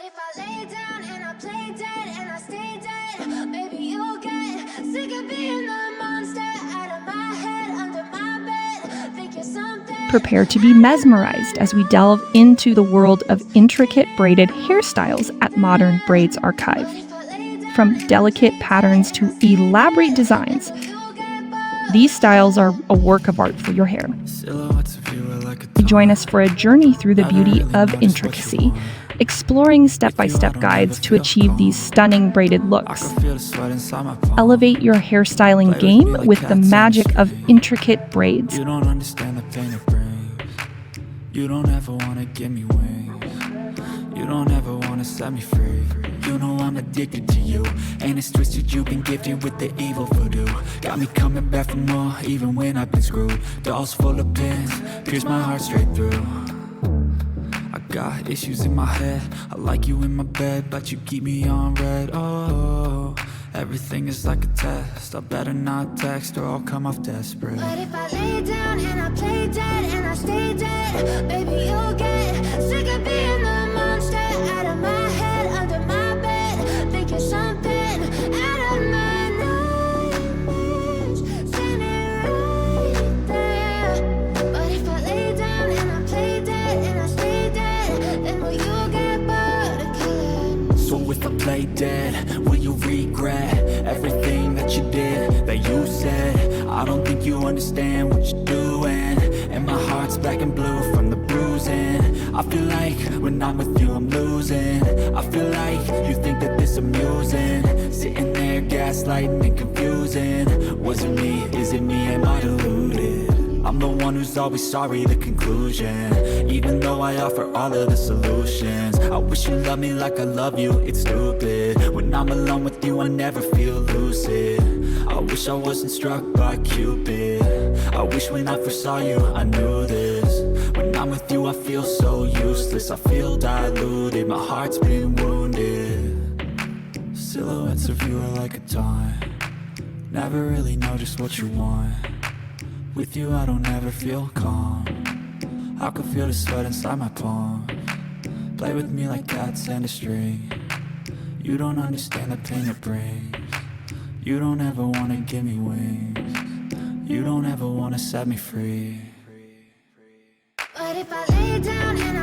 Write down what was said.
if I lay down and I play dead and I stay dead, maybe you'll get sick of being the monster out of my head, under my bed. Think you're something. Prepare to be mesmerized as we delve into the world of intricate braided hairstyles at Modern Braids Archive. From delicate patterns to elaborate designs, these styles are a work of art for your hair. Join us for a journey through the beauty of intricacy, exploring step-by-step guides to achieve these stunning braided looks. Elevate your hairstyling game with the magic of intricate braids. You don't understand the pain it brings. You don't ever wanna give me wings. You don't ever wanna set me free. You know I'm addicted to you, and it's twisted. You've been gifted with the evil voodoo. Got me coming back for more, even when I've been screwed. Dolls full of pins, pierce my heart straight through. I got issues in my head. I like you in my bed, but you keep me on red. Oh, everything is like a test. I better not text or I'll come off desperate. But if I lay down and I play dead and I stay dead, baby you'll get sick of being the monster out of my head, under my bed. Think you're something out of my nightmares, standing right there. But if I lay down and I play dead and I stay dead, then will you get bored of killing? So if I play dead, will you regret everything that you did, that you said? I don't think you understand what you're doing, and my heart's black and blue from the bruising. I feel like when I'm with you I'm losing. I feel like you think that this amusing, sitting there gaslighting and confusing. Was it me? Is it me? Am I deluded? I'm the one who's always sorry, the conclusion, even though I offer all of the solutions. I wish you loved me like I love you, it's stupid. When I'm alone with you I never feel lucid. I wish I wasn't struck by Cupid. I wish when I first saw you I knew this. When I'm with you I feel so useless. I feel diluted, my heart's been wounded. Silhouettes of you are like a taunt. Never really know just what you want. With you I don't ever feel calm. I can feel the sweat inside my palms. Play with me like cats and a string. You don't understand the pain it brings. You don't ever wanna give me wings. You don't ever wanna set me free. But if I lay down and I